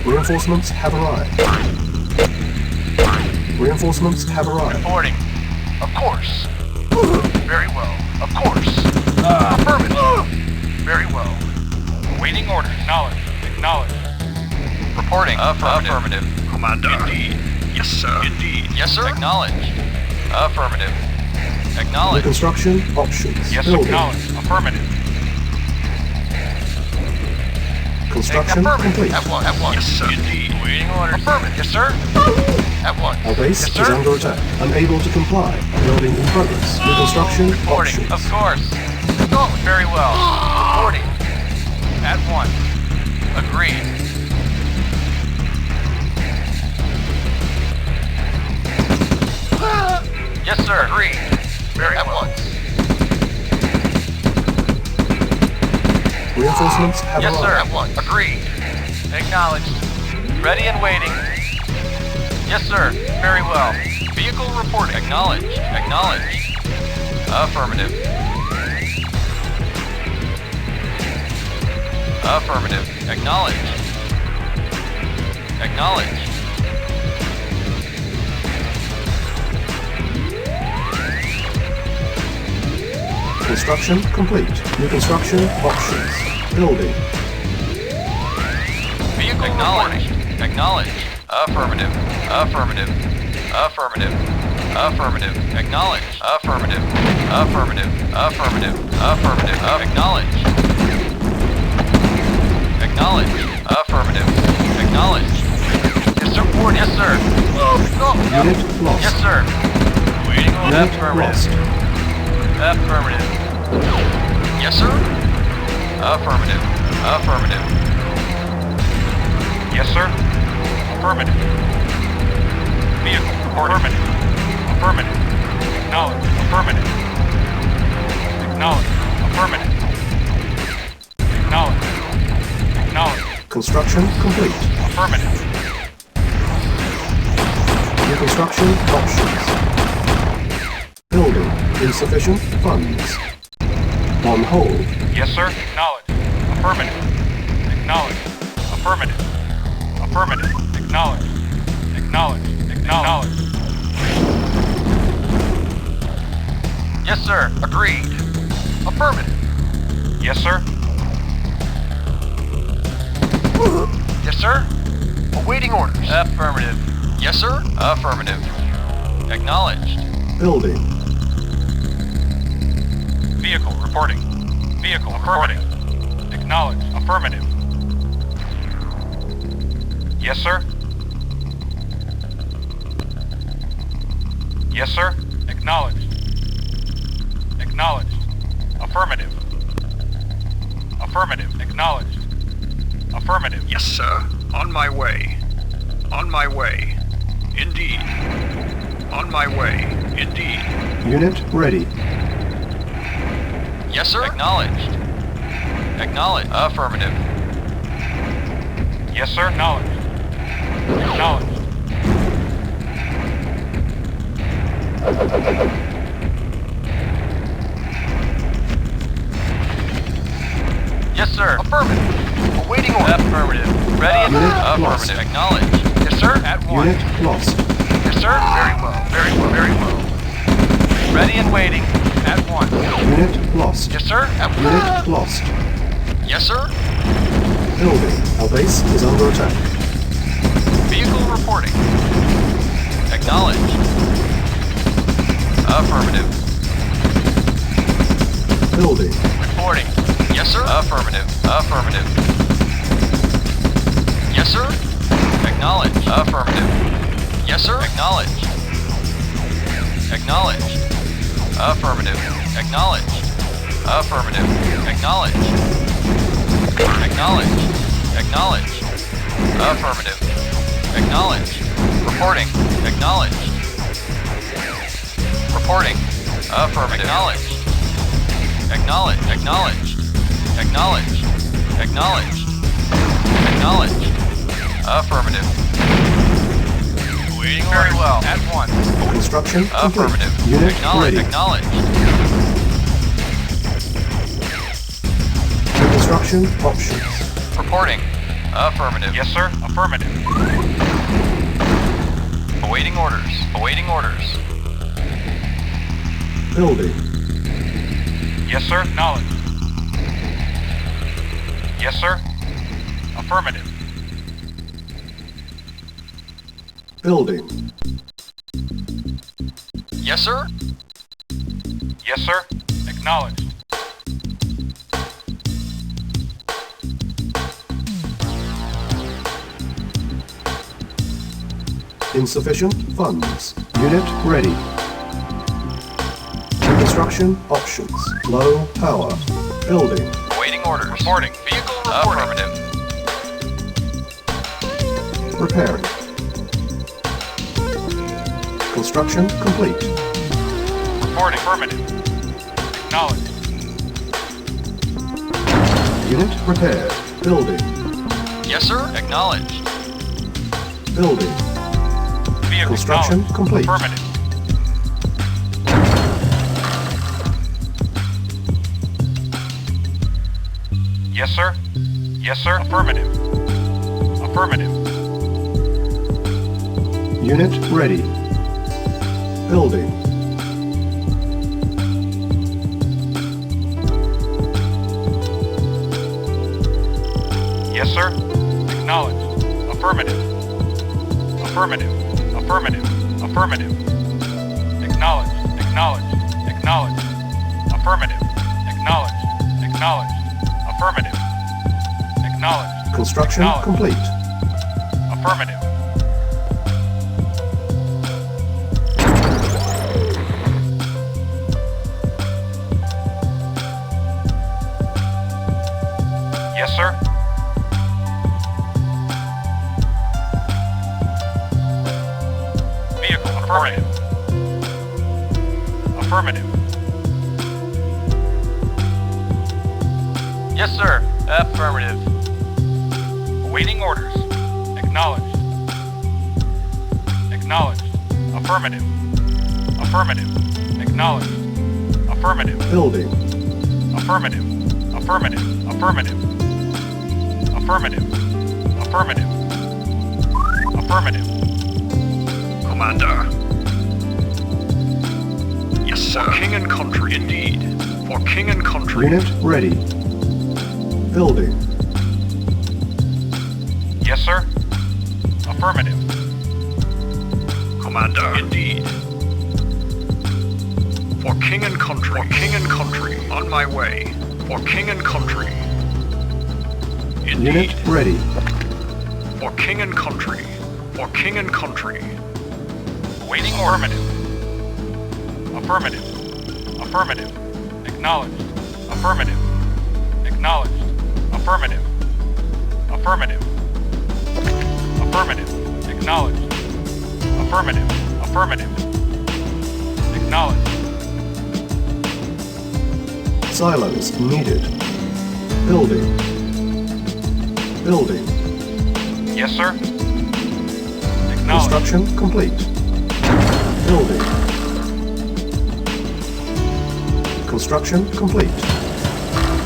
Reinforcements have arrived. Reinforcements have arrived. Reporting. Of course. Very well. Of course. Affirmative. Very well. Awaiting order. Acknowledge. Reporting. Affirmative. Commander. Indeed. Yes, sir. Indeed. Yes, sir. Acknowledged. Affirmative. Acknowledged. Reconstruction options. Yes, Building. acknowledged. Affirmative. Construction complete. At once. Yes, sir. Indeed. Awaiting orders. Affirmative. Yes, sir. At once. Our base Yes, is sir. under attack. Unable to comply. Building in progress. Reconstruction Reporting. options. Of course. Very well. Reporting. At once. Agreed. Yes, sir. Agreed. Very at once. Reinforcements have Yes, sir. arrived. At once. Agreed. Acknowledged. Ready and waiting. Yes, sir. Very well. Vehicle reporting. Acknowledged. Acknowledged. Affirmative. Affirmative. Acknowledged. Acknowledged. Construction complete. New construction options. Building. Vehicle acknowledged. Acknowledged. Affirmative. Affirmative. Affirmative. Affirmative. Acknowledged. Affirmative. Affirmative. Affirmative. Affirmative. Acknowledged. Acknowledged. Affirmative. Acknowledged. Yes, sir. Ward. Yes, sir. Unit lost. Yes, sir. Waiting on Unit affirmative. lost. Affirmative. Yes, sir. Affirmative. Affirmative. Yes, sir. Affirmative. Vehicle report. Affirmative. Affirmative. Acknowledge. Affirmative. Acknowledge. Affirmative. Acknowledge. Acknowledge. Construction complete. Affirmative. New construction options. Building. Insufficient funds. On hold. Yes, sir. Acknowledge. Affirmative. Acknowledge. Affirmative. Affirmative. Acknowledge. Acknowledge. Acknowledge. Yes, sir. Agreed. Affirmative. Yes, sir. Yes, sir. Awaiting orders. Affirmative. Yes, sir. Affirmative. Acknowledged. Building. Vehicle reporting. Vehicle reporting. Acknowledged. Affirmative. Yes, sir. Yes, sir. Acknowledged. Acknowledged. Affirmative. Affirmative. Acknowledged. Affirmative. Yes, sir. On my way. On my way. Indeed. On my way. Indeed. Unit ready. Yes, sir. Acknowledged. Acknowledged. Affirmative. Yes, sir. Acknowledged. Acknowledged. Yes, sir. Affirmative. Awaiting order. Affirmative. Ready and Unit affirmative. lost. Acknowledged. Yes, sir. At once. Unit lost. Yes, sir. Very well. Very well. Very well. Ready and waiting. At once. Unit lost. Yes, sir. At once. Unit lost. Yes, sir. Building. Our base is under attack. Vehicle reporting. Acknowledged. Affirmative. Building. Reporting. Yes, sir. Affirmative. Affirmative. Yes, sir. Acknowledged. Affirmative. Yes, sir. Acknowledged. Acknowledged. Affirmative. Acknowledged. Affirmative. Acknowledged. Acknowledged. Acknowledged. Affirmative. Acknowledged. Reporting. Acknowledged. Reporting. Affirmative. Acknowledged. Acknowledged. Acknowledged. Acknowledged. Acknowledged. Acknowledged. Affirmative. Waiting very well. At once. Construction complete. Affirmative. Unit Acknowledged. ready. Acknowledged. New construction options. Reporting. Affirmative. Yes, sir. Affirmative. Awaiting orders. Awaiting orders. Building. Yes, sir. Acknowledged. Yes, sir. Affirmative. Building. Yes, sir. Yes, sir. Acknowledged. Insufficient funds. Unit ready. Construction options. Low power. Building. Awaiting orders. Reporting. Vehicle reporting. Affirmative. Repairing. Construction complete. Reporting. Affirmative. Acknowledged. Unit repaired. Building. Yes, sir. Acknowledged. Building. Vehicle Construction acknowledged. complete. Affirmative. Yes, sir. Yes, sir. Affirmative. Affirmative. Unit ready. Building. Yes, sir. Acknowledged. Affirmative. Affirmative. Affirmative. Affirmative. Acknowledged. Acknowledged. Acknowledged. Affirmative. Acknowledged. Acknowledged. Affirmative. Acknowledged. Construction Acknowledged. complete. Affirmative. Yes, sir. Vehicle affirmative. Affirmative. Yes, sir. Affirmative. Awaiting orders. Acknowledged. Acknowledged. Affirmative. Affirmative. Acknowledged. Affirmative. Building. Affirmative. Affirmative. Affirmative. Affirmative. Affirmative. Affirmative. Commander. Yes, sir. For king and country, indeed. For king and country. Unit ready. Building. Yes, sir. Affirmative. Commander, indeed. For king and country. For king and country. On my way. For king and country. Indeed. Unit ready. For king and country. For king and country. Awaiting affirmative. Affirmative. Affirmative. Acknowledged. Affirmative. Acknowledged. Affirmative. Affirmative. Affirmative. Acknowledged. Affirmative. Affirmative. Acknowledged. Silos needed. Building. Building. Yes, sir. Acknowledged. Construction complete. Building. Construction complete.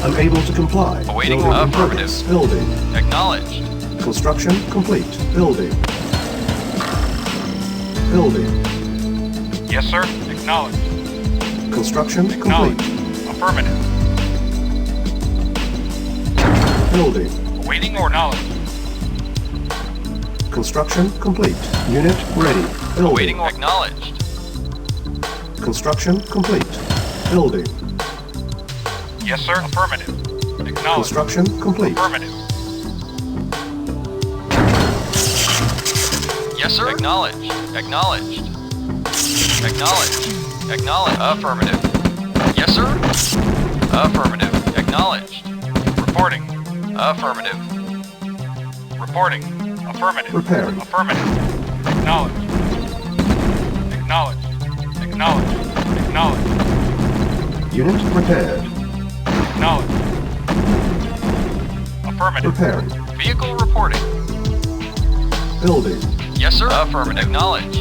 Unable to comply. Awaiting Building in affirmative. progress. Building. Acknowledged. Construction complete. Building. Building. Yes, sir. Acknowledged. Construction Acknowledged. complete. Affirmative. Building. Awaiting or knowledge. Construction complete. Unit ready. Building. Awaiting or acknowledged. Construction complete. Building. Yes, sir. Affirmative. Acknowledged. Construction complete. Affirmative. Yes, sir. Acknowledged. Acknowledged. Acknowledged. Acknowledged. Affirmative. Yes, sir. Affirmative. Acknowledged. Reporting. Affirmative. Reporting. Affirmative. Repairing. Affirmative. Acknowledged. Acknowledged. Acknowledged. Acknowledged. Unit repaired. Acknowledged. Affirmative. Repairing. Vehicle reporting. Building. Yes, sir. Affirmative. Acknowledged.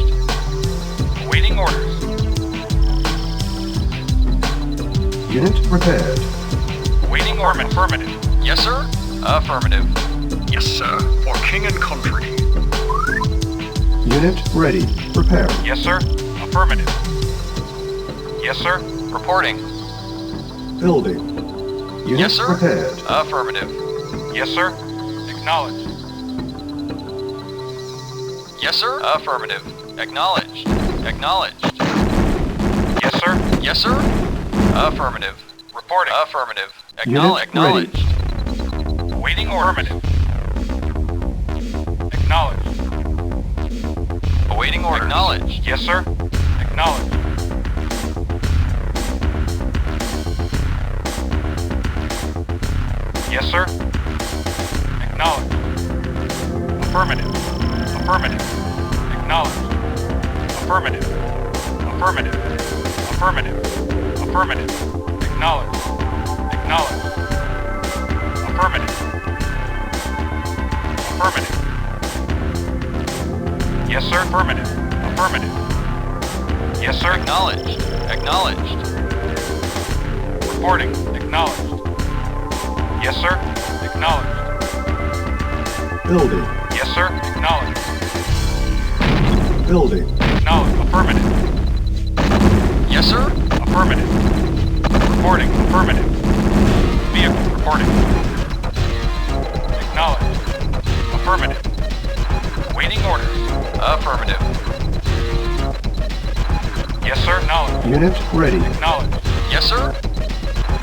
Awaiting orders. Unit repaired. Awaiting orders. Affirmative. Yes, sir. Affirmative. Yes, sir. For king and country. Unit ready. Prepare. Yes, sir. Affirmative. Yes, sir. Reporting. Building. Unit Yes, sir. prepared. Affirmative. Yes, sir. Acknowledged. Yes, sir. Affirmative. Acknowledged. Acknowledged. Yes, sir. Yes, sir. Affirmative. Reporting. Affirmative. Unit Acknowledged. Awaiting order. Acknowledged. Awaiting order. Acknowledged. Yes, sir. Acknowledged. Yes, sir. Acknowledged. Affirmative. Affirmative. Acknowledged. Affirmative. Affirmative. Affirmative. Affirmative. Acknowledged. Acknowledged. Affirmative. Affirmative. Yes, sir. Affirmative. Affirmative. Yes, sir. Acknowledged. Acknowledged. Reporting. Acknowledged. Yes, sir. Acknowledged. Building. Yes, sir. Acknowledged. Building. Acknowledged. Affirmative. Yes, sir. Affirmative. Reporting. Affirmative. Vehicle reporting. Acknowledged. Affirmative. Waiting orders. Affirmative. Yes, sir. Acknowledged. Unit ready. Acknowledged. Yes, sir.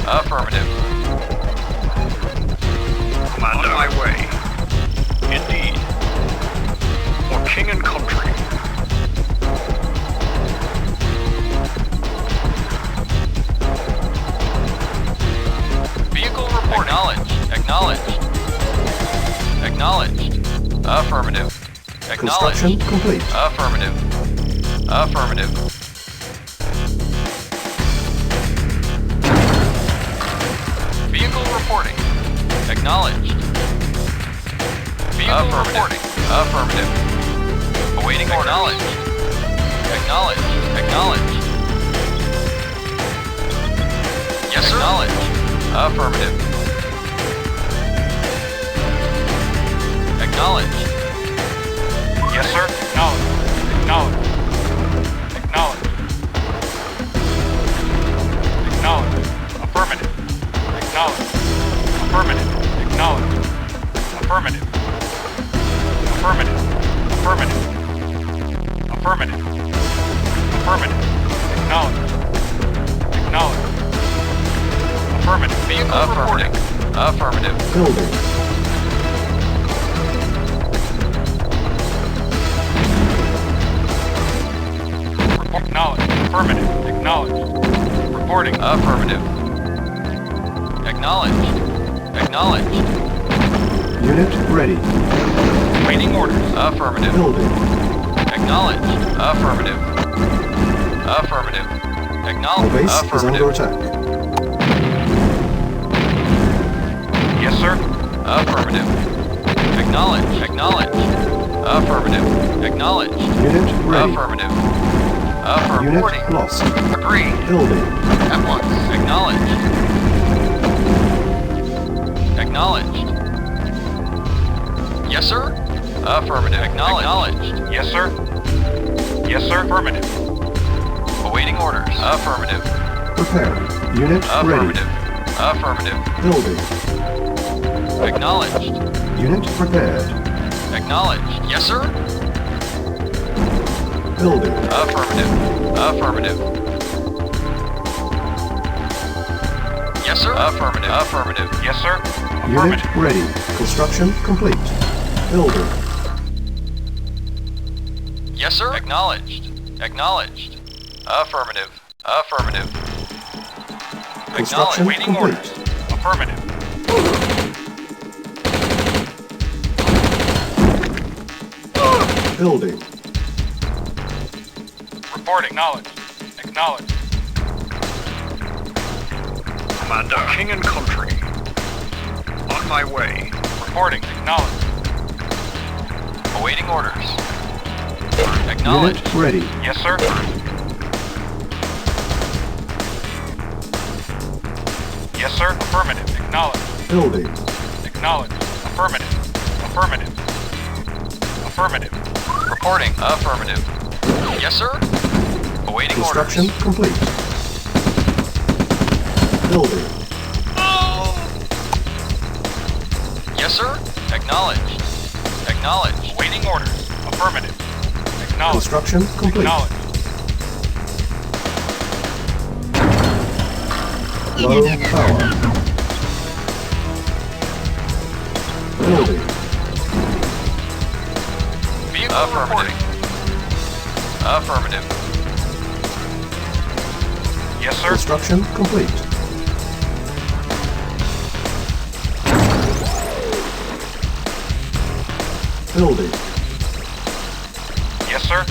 Affirmative. Commander. On my way. Indeed. For king and country. Vehicle report. Acknowledged. Acknowledged. Acknowledged. Affirmative. Construction Acknowledged. complete. Affirmative. Affirmative. Vehicle reporting. Acknowledged. Vehicle reporting. Affirmative. Awaiting order. Acknowledged. Acknowledged. Acknowledged. Yes, sir. Acknowledged. Affirmative. Acknowledged. Yes, sir. Acknowledged. Acknowledged. Acknowledged. Acknowledged. Affirmative. Acknowledged. Affirmative. Acknowledged. Affirmative. Affirmative. Affirmative. Affirmative. Affirmative. Acknowledged. Acknowledged. Affirmative. Vehicle reporting. Affirmative. Building. Acknowledged. Affirmative. Acknowledged. Reporting. Affirmative. Acknowledged. Acknowledged. Unit ready. Waiting orders. Affirmative. Building. Acknowledged. Affirmative. Affirmative. Our Acknowledged. base is under Affirmative. attack. Yes, sir. Affirmative. Acknowledged. Acknowledged. Affirmative. Acknowledged. Unit ready. Affirmative. Unit Affirmative. lost. Agree. Building. At once. Acknowledged. Acknowledged. Yes, sir. Affirmative. Acknowledged. Yes, sir. Yes, sir. Affirmative. Awaiting orders. Affirmative. Prepare. Unit Affirmative. ready. Affirmative. Building. Acknowledged. Unit prepared. Acknowledged. Yes, sir. Building. Affirmative. Affirmative. Yes, sir. Affirmative. Affirmative. Yes, sir. Unit Affirmative. ready. Construction complete. Building. Yes, sir. Acknowledged. Acknowledged. Affirmative. Affirmative. Construction Waiting complete. orders. Affirmative. Building. Reporting. Acknowledged. Acknowledged. Commander. King and country. On my way. Reporting. Acknowledged. Awaiting orders. Acknowledged. Unit ready. Yes, sir. Yes, sir. Affirmative. Acknowledged. Building. Acknowledged. Affirmative. Affirmative. Affirmative. Reporting. Affirmative. Yes, sir. Awaiting Construction orders. complete. Building. Yes, sir. Acknowledged. Acknowledged. Awaiting orders. Affirmative. Acknowledged. Construction complete. Acknowledged. Low power. Building. Vehicle affirmative. Affirmative. Yes, sir. Construction complete. Building. Yes, sir.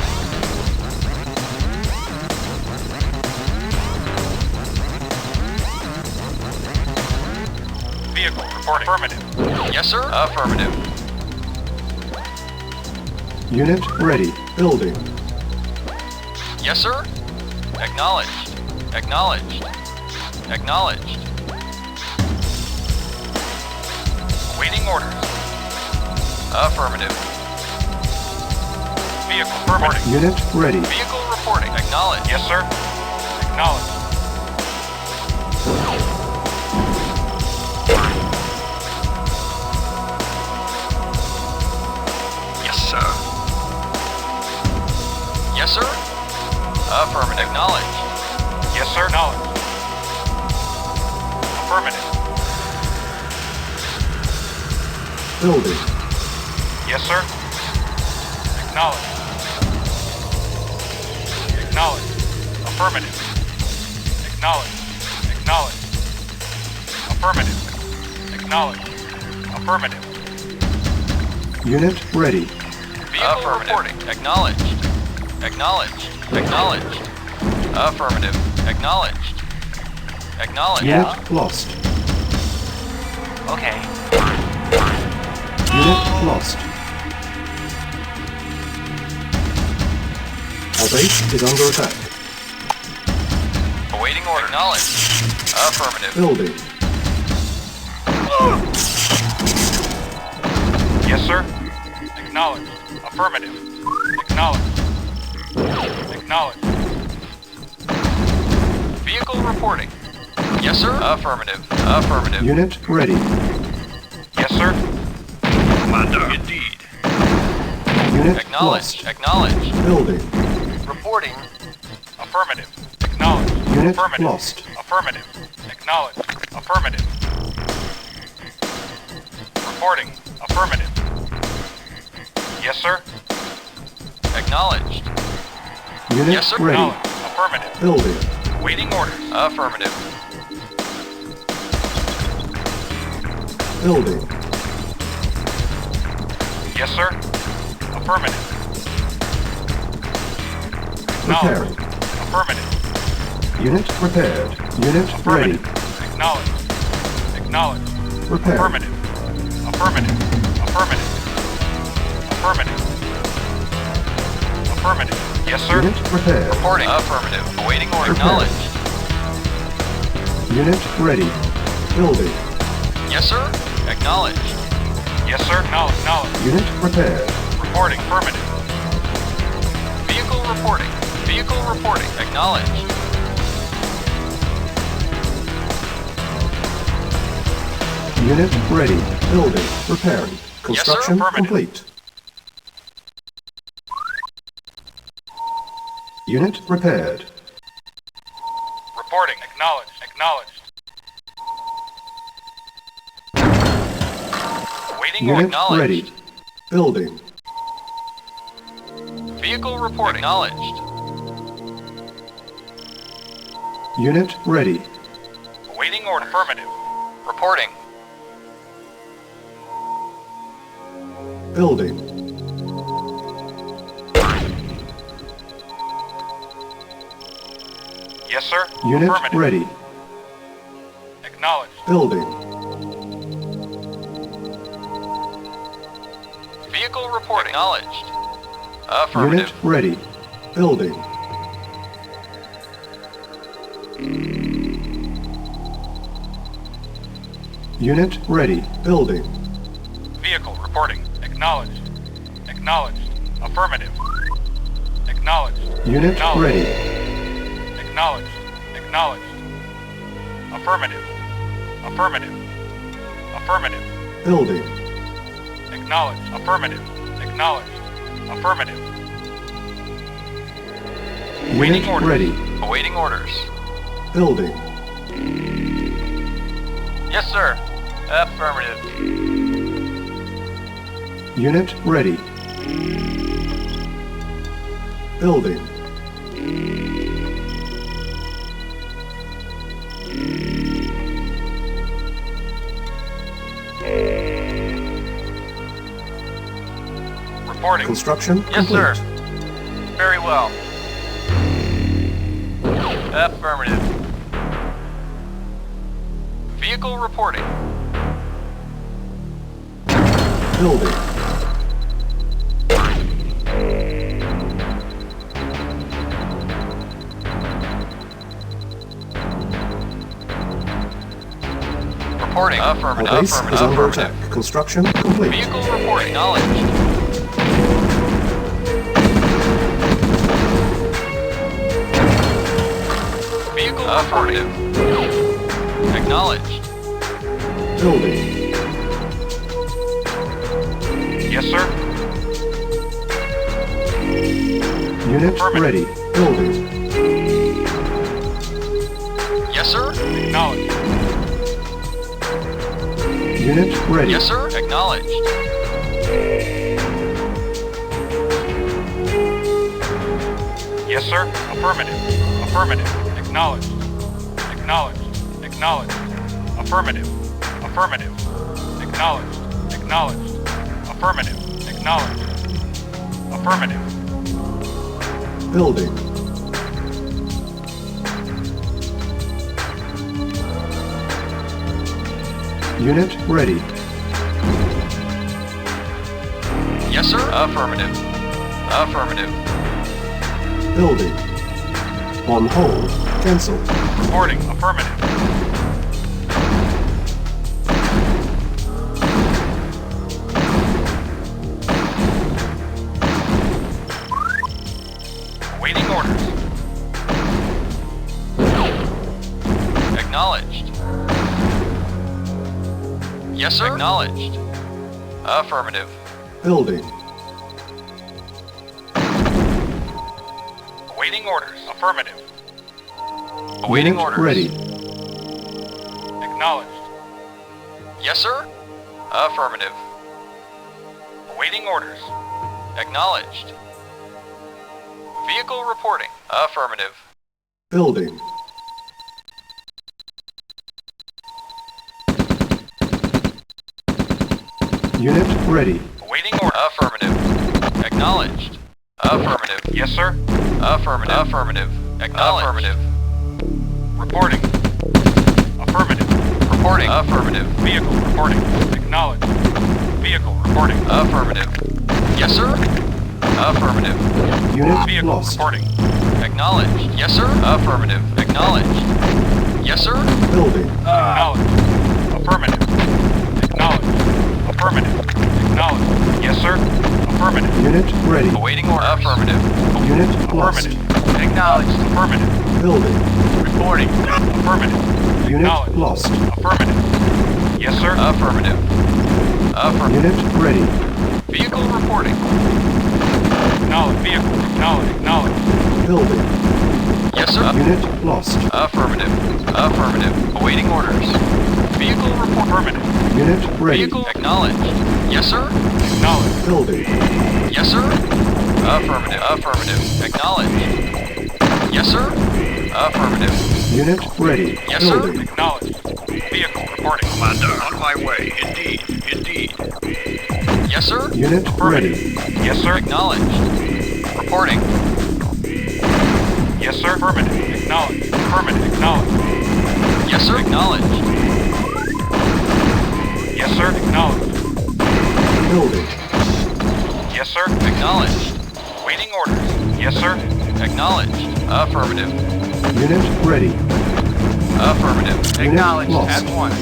Vehicle reporting. Affirmative. Yes, sir. Affirmative. Unit ready. Building. Yes, sir. Acknowledged. Acknowledged. Acknowledged. Awaiting orders. Affirmative. Vehicle reporting. Unit ready. Vehicle reporting. Acknowledged. Yes, sir. Acknowledged. Yes, sir. Yes, sir. Affirmative. Acknowledged. Yes, sir. Acknowledged. Affirmative. Building. Yes, sir. Acknowledged. Acknowledged. Affirmative. Acknowledged. Acknowledged. Affirmative. Acknowledged. Affirmative. Unit ready. Vehicle reporting. Acknowledged. Acknowledged. Acknowledged. Affirmative. Acknowledged. Acknowledged. Unit lost. Okay. Unit lost. Our base is under attack. Awaiting order. Acknowledged. Affirmative. Building. Yes, sir. Acknowledged. Affirmative. Acknowledged. Acknowledged. Vehicle reporting. Yes, sir. Affirmative. Affirmative. Unit ready. Yes, sir. Commander. Indeed. Unit Acknowledged. lost. Acknowledged. Building. Reporting. Affirmative. Acknowledged. Unit Affirmative. lost. Affirmative. Acknowledged. Affirmative. Reporting. Affirmative. Yes, sir. Acknowledged. Unit Yes, sir. ready. Acknowledged. Affirmative. Building. Waiting orders. Affirmative. Building. Yes, sir. Affirmative. Repairing. Affirmative. Unit repaired. Unit ready. Affirmative. Acknowledged. Acknowledged. Repairing. Affirmative. Affirmative. Affirmative. Affirmative. Affirmative. Yes, sir. Unit repaired. Reporting. Affirmative. Awaiting order. Repairing. Acknowledged. Unit ready. Building. Yes, sir. Acknowledged. Yes, sir. Acknowledged. Unit repaired. Reporting. Affirmative. Vehicle reporting. Vehicle reporting. Acknowledged. Unit ready. Building. Repairing. Construction Affirmative. complete. Unit repaired. Reporting. Acknowledged. Acknowledged. Waiting Unit acknowledged. ready. Building. Vehicle reporting. Acknowledged. Unit ready. Waiting order. Affirmative. Reporting. Building. Yes, sir. Unit Affirmative. ready. Acknowledged. Building. Vehicle reporting. Acknowledged. Affirmative. Unit ready. Building. Unit ready. Building. Vehicle reporting. Acknowledged. Acknowledged. Affirmative. Acknowledged. Unit Acknowledged. ready. Acknowledged. Acknowledged. Affirmative. Affirmative. Affirmative. Building. Acknowledged. Affirmative. Acknowledged. Affirmative. Unit orders. ready. Awaiting orders. Building. Yes, sir. Affirmative. Unit ready. Building. Reporting. Construction Yes, complete. sir. Very well. Affirmative. Vehicle reporting. Building. Reporting. Our Affirmative. base is Affirmative. under Affirmative. attack. Construction complete. Vehicle report acknowledged. Vehicle affirmative. Acknowledged. Building. Yes, sir. Unit Affirmative. ready. Building. Yes, sir. Acknowledged. Unit ready. Yes, sir. Acknowledged. Yes, sir. Affirmative. Affirmative. Acknowledged. Acknowledged. Acknowledged. Affirmative. Affirmative. Acknowledged. Acknowledged. Affirmative. Acknowledged. Affirmative. Building. Unit ready. Yes, sir. Affirmative. Affirmative. Building. On hold. Cancel. Reporting. Affirmative. Awaiting orders. Acknowledged. Yes, sir. Acknowledged. Affirmative. Building. Awaiting orders. Affirmative. Awaiting Unit orders. ready. Acknowledged. Yes, sir. Affirmative. Awaiting orders. Acknowledged. Vehicle reporting. Affirmative. Building. Unit ready. Awaiting order. Affirmative. Acknowledged. Affirmative. Yes, sir. Affirmative. Affirmative. Acknowledged. Affirmative. Reporting. Affirmative. Reporting. Affirmative. Vehicle reporting. Acknowledged. Vehicle reporting. Affirmative. Yes, sir. Affirmative. Unit Vehicle lost. reporting. Acknowledged. Yes, sir. Affirmative. Acknowledged. Yes, sir. Building. Acknowledged. Affirmative. Acknowledged. Affirmative. Acknowledged. Yes, sir. Affirmative. Unit ready. Awaiting order. Affirmative. Unit lost. Affirmative. Acknowledged. Affirmative. Building. Reporting. Affirmative. Unit Acknowledged. lost. Affirmative. Yes, sir. Affirmative. Affirmative. Unit ready. Vehicle reporting. Acknowledged. Vehicle. Acknowledged. Building. Yes, sir. Unit lost. Affirmative. Affirmative. Awaiting orders. Vehicle report. Affirmative. Unit ready. Vehicle acknowledged. Yes, sir. Acknowledged. Building. Yes, sir. Affirmative. Affirmative. Acknowledged. Yes, sir. Affirmative. Unit ready. Yes, sir. Building. Acknowledged. Vehicle reporting. Commander, on my way. Indeed. Indeed. Yes, sir. Unit ready. Yes, sir. Acknowledged. Reporting. Yes, sir. Affirmative. Acknowledged. Affirmative. Acknowledged. Yes, sir. Acknowledged. Yes, sir. Acknowledged. Building. Yes, sir. Acknowledged. Waiting orders. Yes, sir. Acknowledged. Affirmative. Unit ready. Affirmative. Unit Acknowledged. lost. At once.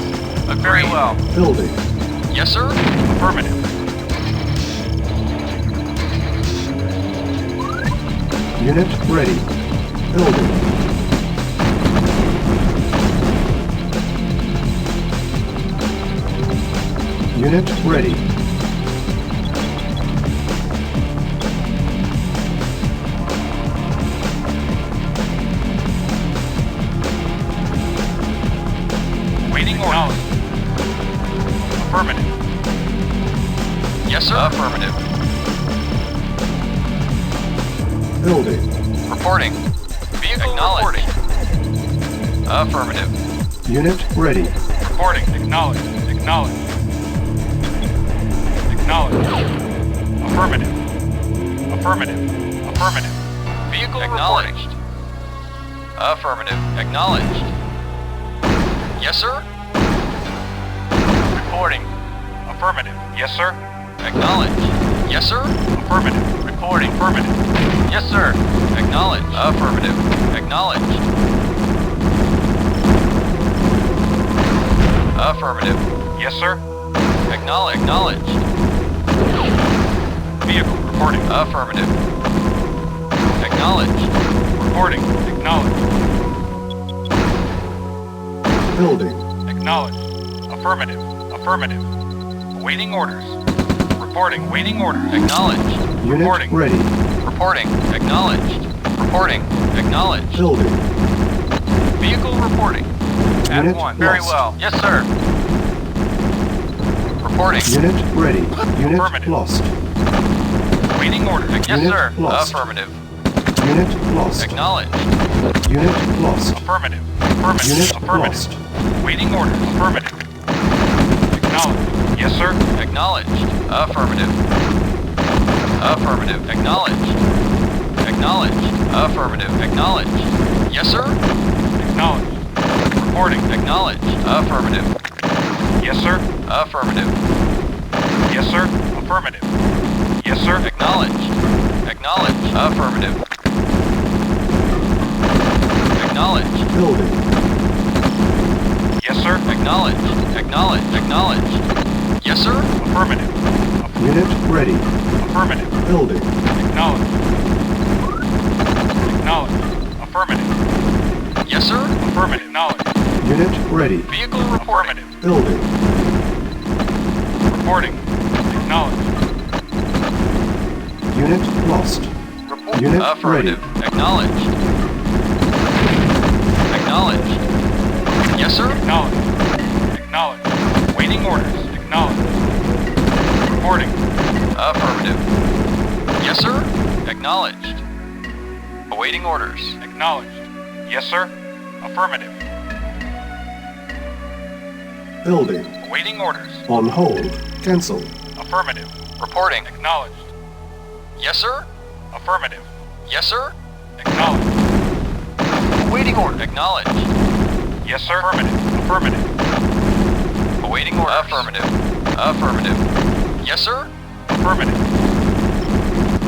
Very well. Building. Yes, sir. Affirmative. Unit ready. Building. Unit ready. Waiting orders. Affirmative. Yes, sir. Affirmative. Building. Reporting. Vehicle reporting. Affirmative. Unit ready. Reporting. Acknowledged. Acknowledged. Acknowledged. Affirmative. Affirmative. Affirmative. Vehicle acknowledged. Affirmative. Acknowledged. Yes, sir. Reporting. Affirmative. Yes, sir. Acknowledged. Yes, sir. Affirmative. Reporting. Affirmative. Yes, sir. Acknowledged. Affirmative. Acknowledged. Affirmative. Yes, sir. Acknowledged. Vehicle reporting. Affirmative. Acknowledged. Reporting. Acknowledged. Building. Acknowledged. Affirmative. Affirmative. Awaiting orders. Reporting. Waiting orders. Acknowledged. Unit Reporting. ready. Reporting. Acknowledged. Reporting. Acknowledged. Building. Vehicle reporting. At Unit 1. Very lost. well. Yes, sir. Reporting. Unit ready. Unit Affirmative. lost. Awaiting orders. Yes, Unit sir. lost. Affirmative. Unit lost. Acknowledged. Unit lost. Affirmative. Affirmative. Unit Affirmative. lost. Waiting orders. Affirmative. Acknowledged. Yes, sir. Acknowledged. Affirmative. Affirmative. Acknowledged. Acknowledged. Affirmative. Acknowledged. Yes, sir. Acknowledged. Reporting. Acknowledged. Affirmative. Yes, sir. Affirmative. Yes, sir. Affirmative. Yes, sir. Acknowledged. Acknowledged. Affirmative. Acknowledged. Building. Yes, sir. Acknowledged. Acknowledged. Acknowledged. Yes, sir. Affirmative. Unit ready. Affirmative. Building. Acknowledged. Acknowledged. Affirmative. Yes, sir. Affirmative. Acknowledged. Unit ready. Vehicle reporting. Affirmative. Building. Reporting. Acknowledged. Unit lost. Unit Affirmative. Acknowledged. Acknowledged. Yes, sir. Acknowledged. Acknowledged. Waiting orders. Acknowledged. Reporting. Affirmative. Yes, sir. Acknowledged. Awaiting orders. Acknowledged. Yes, sir. Affirmative. Building. Awaiting orders. On hold. Cancel. Affirmative. Reporting. Acknowledged. Yes, sir. Affirmative. Yes, sir. Acknowledged. Awaiting order. Acknowledged. Yes, sir. Affirmative. Affirmative. Awaiting order. Affirmative. Affirmative. Yes, sir. Affirmative.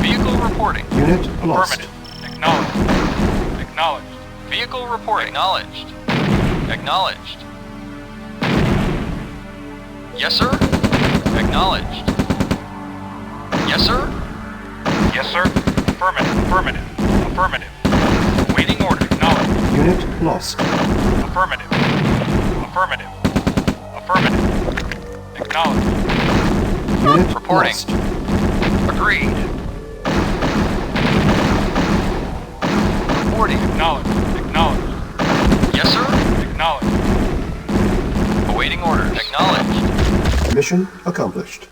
Vehicle reporting. Unit lost. Affirmative. Acknowledged. Acknowledged. Vehicle reporting. Acknowledged. Acknowledged. Yes, sir. Acknowledged. Yes, sir. Yes, sir. Affirmative. Affirmative. Affirmative. Waiting order. Acknowledged. Unit lost. Affirmative. Affirmative. Affirmative. Acknowledged. Unit Reporting. lost. Agreed. Reporting. Acknowledged. Acknowledged. Yes, sir. Acknowledged. Awaiting orders. Acknowledged. Mission accomplished.